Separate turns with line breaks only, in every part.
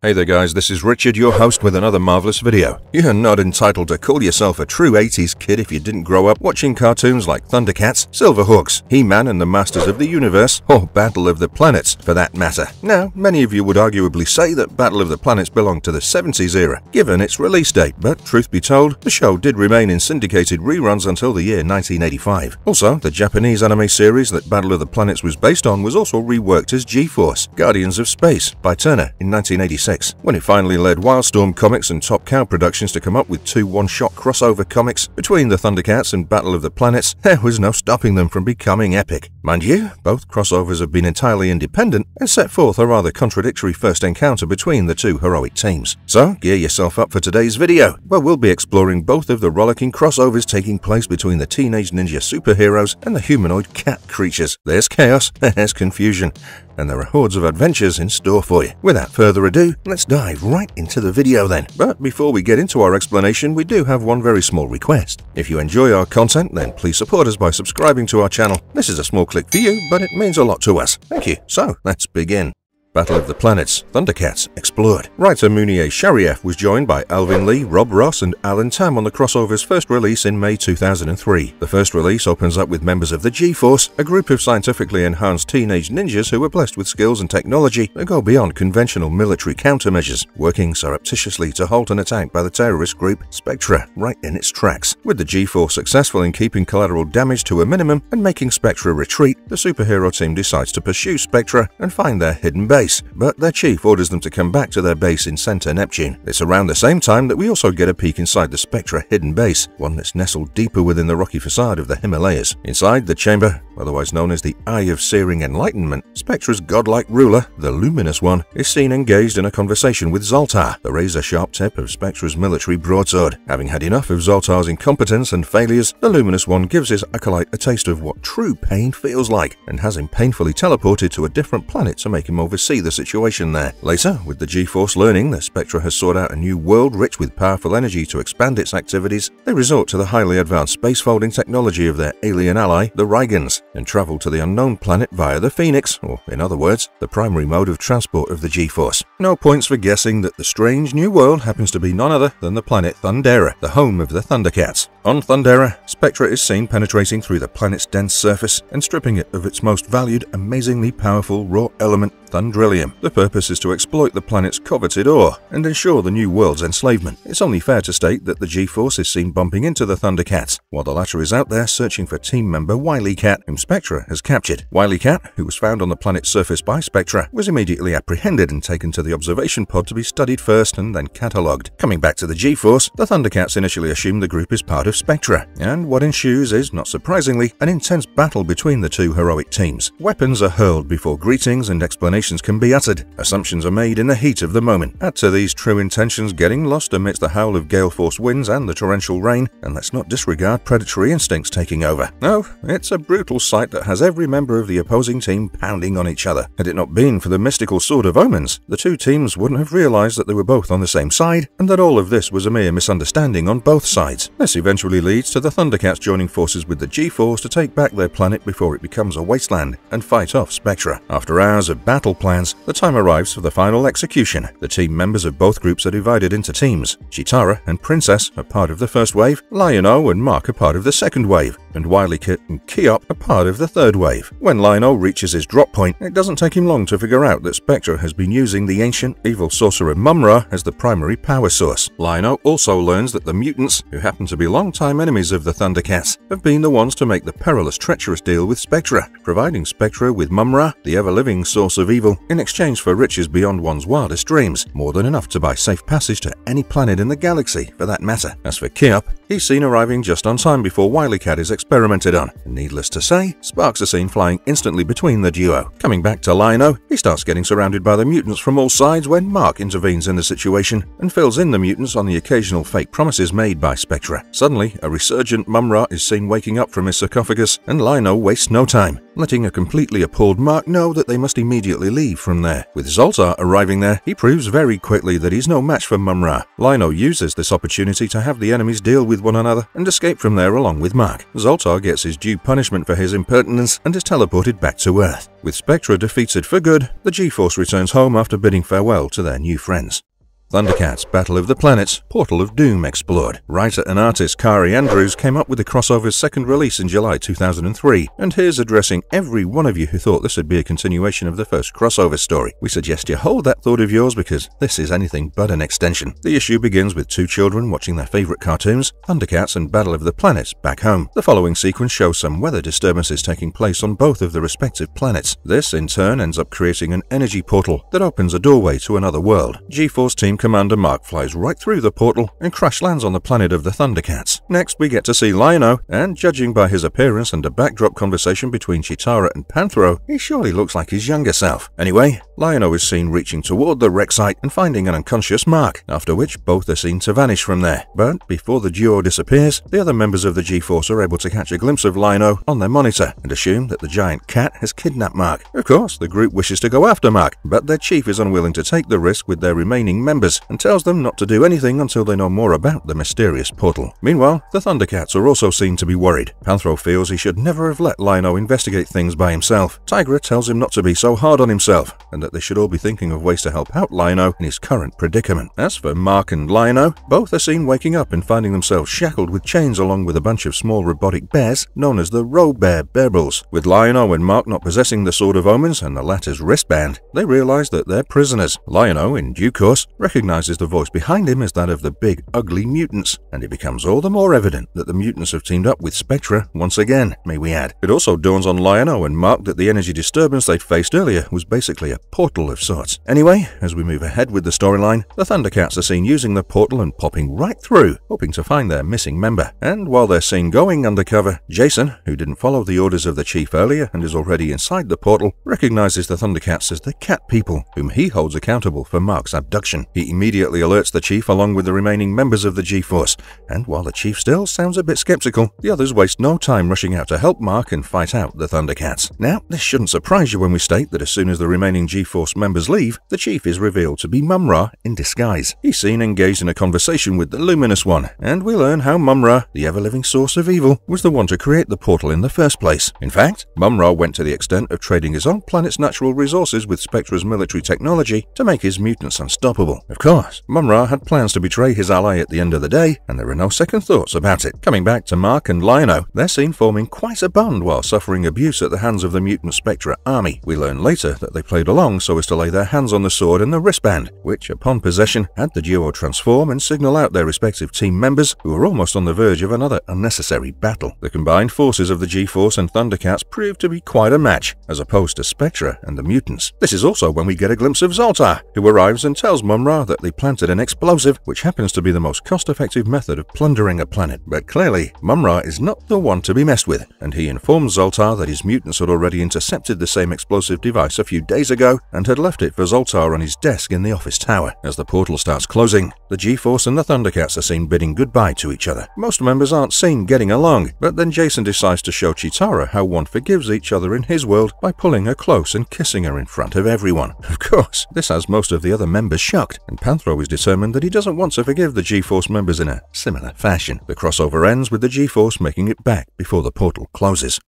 Hey there guys, this is Richard, your host with another marvelous video. You're not entitled to call yourself a true 80s kid if you didn't grow up watching cartoons like ThunderCats, Silverhawks, He-Man and the Masters of the Universe, or Battle of the Planets, for that matter. Now, many of you would arguably say that Battle of the Planets belonged to the 70s era, given its release date, but truth be told, the show did remain in syndicated reruns until the year 1985. Also, the Japanese anime series that Battle of the Planets was based on was also reworked as G-Force, Guardians of Space, by Turner in 1986. When it finally led Wildstorm Comics and Top Cow Productions to come up with two one-shot crossover comics between the ThunderCats and Battle of the Planets, there was no stopping them from becoming epic. Mind you, both crossovers have been entirely independent and set forth a rather contradictory first encounter between the two heroic teams. So, gear yourself up for today's video, where we'll be exploring both of the rollicking crossovers taking place between the Teenage Ninja superheroes and the humanoid cat creatures. There's chaos, there's confusion, and there are hordes of adventures in store for you. Without further ado, let's dive right into the video then. But before we get into our explanation, we do have one very small request. If you enjoy our content, then please support us by subscribing to our channel. This is a small click for you, but it means a lot to us. Thank you. So, let's begin. Battle of the Planets, ThunderCats Explored. Writer Munier Sharieff was joined by Alvin Lee, Rob Ross, and Alan Tam on the crossover's first release in May 2003. The first release opens up with members of the G-Force, a group of scientifically enhanced teenage ninjas who are blessed with skills and technology that go beyond conventional military countermeasures, working surreptitiously to halt an attack by the terrorist group Spectra right in its tracks. With the G-Force successful in keeping collateral damage to a minimum and making Spectra retreat, the superhero team decides to pursue Spectra and find their hidden base. But their chief orders them to come back to their base in Center Neptune. It's around the same time that we also get a peek inside the Spectra hidden base, one that's nestled deeper within the rocky facade of the Himalayas. Inside the chamber, otherwise known as the Eye of Searing Enlightenment, Spectra's godlike ruler, the Luminous One, is seen engaged in a conversation with Zoltar, the razor-sharp tip of Spectra's military broadsword. Having had enough of Zoltar's incompetence and failures, the Luminous One gives his acolyte a taste of what true pain feels like, and has him painfully teleported to a different planet to make him oversee the situation there. Later, with the G-Force learning that Spectra has sought out a new world rich with powerful energy to expand its activities, they resort to the highly advanced space-folding technology of their alien ally, the Rigans, and travel to the unknown planet via the Phoenix, or in other words, the primary mode of transport of the G-Force. No points for guessing that the strange new world happens to be none other than the planet Thundera, the home of the ThunderCats. On Thundera, Spectra is seen penetrating through the planet's dense surface and stripping it of its most valued, amazingly powerful raw element, Thundrillium. The purpose is to exploit the planet's coveted ore and ensure the new world's enslavement. It's only fair to state that the G-Force is seen bumping into the ThunderCats, while the latter is out there searching for team member Wily Cat, whom Spectra has captured. Wily Cat, who was found on the planet's surface by Spectra, was immediately apprehended and taken to the observation pod to be studied first and then catalogued. Coming back to the G-Force, the ThunderCats initially assume the group is part of Spectra, and what ensues is, not surprisingly, an intense battle between the two heroic teams. Weapons are hurled before greetings and explanations can be uttered. Assumptions are made in the heat of the moment. Add to these true intentions getting lost amidst the howl of gale-force winds and the torrential rain, and let's not disregard predatory instincts taking over. No, it's a brutal sight that has every member of the opposing team pounding on each other. Had it not been for the mystical Sword of Omens, the two teams wouldn't have realized that they were both on the same side, and that all of this was a mere misunderstanding on both sides. This eventually leads to the ThunderCats joining forces with the G-Force to take back their planet before it becomes a wasteland and fight off Spectra. After hours of battle plans, the time arrives for the final execution. The team members of both groups are divided into teams. Chitara and Princess are part of the first wave, Lion-O and Mark are part of the second wave, and Wily Kit and Keop are part of the third wave. When Lion-O reaches his drop point, it doesn't take him long to figure out that Spectra has been using the ancient evil sorcerer Mumra as the primary power source. Lion-O also learns that the mutants, who happen to be longtime enemies of the ThunderCats, have been the ones to make the perilous treacherous deal with Spectra, providing Spectra with Mumra, the ever-living source of evil, in exchange for riches beyond one's wildest dreams, more than enough to buy safe passage to any planet in the galaxy, for that matter. As for Keop, he's seen arriving just on time before Wily Cat is experimented on. And needless to say, sparks are seen flying instantly between the duo. Coming back to Lion-O, he starts getting surrounded by the mutants from all sides when Mark intervenes in the situation and fills in the mutants on the occasional fake promises made by Spectra. Suddenly, a resurgent Mumra is seen waking up from his sarcophagus, and Lion-O wastes no time. letting a completely appalled Mark know that they must immediately leave from there. With Zoltar arriving there, he proves very quickly that he's no match for Mum-Ra. Lino uses this opportunity to have the enemies deal with one another and escape from there along with Mark. Zoltar gets his due punishment for his impertinence and is teleported back to Earth. With Spectra defeated for good, the G-Force returns home after bidding farewell to their new friends. ThunderCats Battle of the Planets, Portal of Doom Explored. Writer and artist Kari Andrews came up with the crossover's second release in July 2003, and here's addressing every one of you who thought this would be a continuation of the first crossover story. We suggest you hold that thought of yours because this is anything but an extension. The issue begins with two children watching their favorite cartoons, ThunderCats and Battle of the Planets, back home. The following sequence shows some weather disturbances taking place on both of the respective planets. This, in turn, ends up creating an energy portal that opens a doorway to another world. G-Force Team Commander Mark flies right through the portal and crash lands on the planet of the ThunderCats. Next, we get to see Lino, and judging by his appearance and a backdrop conversation between Chitara and Panthro, he surely looks like his younger self. Anyway, Lino is seen reaching toward the wreck site and finding an unconscious Mark, after which both are seen to vanish from there. But before the duo disappears, the other members of the G-Force are able to catch a glimpse of Lino on their monitor and assume that the giant cat has kidnapped Mark. Of course, the group wishes to go after Mark, but their chief is unwilling to take the risk with their remaining members and tells them not to do anything until they know more about the mysterious portal. Meanwhile, the ThunderCats are also seen to be worried. Panthro feels he should never have let Lino investigate things by himself. Tigra tells him not to be so hard on himself, and that they should all be thinking of ways to help out Lino in his current predicament. As for Mark and Lino, both are seen waking up and finding themselves shackled with chains along with a bunch of small robotic bears known as the Robear Bearbles. With Lino and Mark not possessing the Sword of Omens and the latter's wristband, they realize that they're prisoners. Lino, in due course, recognizes the voice behind him as that of the big, ugly mutants, and it becomes all the more evident that the mutants have teamed up with Spectra once again, may we add. It also dawns on Lino and Mark that the energy disturbance they'd faced earlier was basically a portal of sorts. Anyway, as we move ahead with the storyline, the ThunderCats are seen using the portal and popping right through, hoping to find their missing member. And while they're seen going undercover, Jason, who didn't follow the orders of the chief earlier and is already inside the portal, recognizes the ThunderCats as the cat people, whom he holds accountable for Mark's abduction. He immediately alerts the chief along with the remaining members of the G-Force, and while the chief still sounds a bit skeptical, the others waste no time rushing out to help Mark and fight out the ThunderCats. Now, this shouldn't surprise you when we state that as soon as the remaining G-Force members leave, the chief is revealed to be Mum-Ra in disguise. He's seen engaged in a conversation with the Luminous One, and we learn how Mum-Ra, the ever-living source of evil, was the one to create the portal in the first place. In fact, Mum-Ra went to the extent of trading his own planet's natural resources with Spectra's military technology to make his mutants unstoppable. Of course, Mum-Ra had plans to betray his ally at the end of the day, and there are no second thoughts about it. Coming back to Mark and Lino, they're seen forming quite a bond while suffering abuse at the hands of the mutant Spectra army. We learn later that they played along so as to lay their hands on the sword and the wristband, which upon possession had the duo transform and signal out their respective team members who were almost on the verge of another unnecessary battle. The combined forces of the G-Force and ThunderCats proved to be quite a match, as opposed to Spectra and the mutants. This is also when we get a glimpse of Zoltar, who arrives and tells Mum-Ra that they planted an explosive, which happens to be the most cost-effective method of plundering a planet. But clearly, Mum-Ra is not the one to be messed with, and he informs Zoltar that his mutants had already intercepted the same explosive device a few days ago and had left it for Zoltar on his desk in the office tower. As the portal starts closing, the G-Force and the ThunderCats are seen bidding goodbye to each other. Most members aren't seen getting along, but then Jason decides to show Chitara how one forgives each other in his world by pulling her close and kissing her in front of everyone. Of course, this has most of the other members shocked, and Panthro is determined that he doesn't want to forgive the G-Force members in a similar fashion. The crossover ends with the G-Force making it back before the portal closes.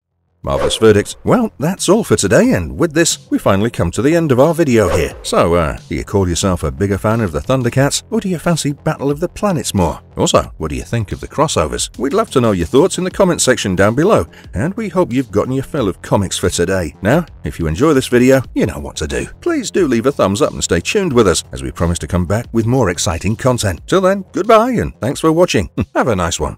Marvelous verdict. Well, that's all for today, and with this, we finally come to the end of our video here. So, do you call yourself a bigger fan of the ThunderCats, or do you fancy Battle of the Planets more? Also, what do you think of the crossovers? We'd love to know your thoughts in the comment section down below, and we hope you've gotten your fill of comics for today. Now, if you enjoy this video, you know what to do. Please do leave a thumbs up and stay tuned with us, as we promise to come back with more exciting content. Till then, goodbye, and thanks for watching. Have a nice one.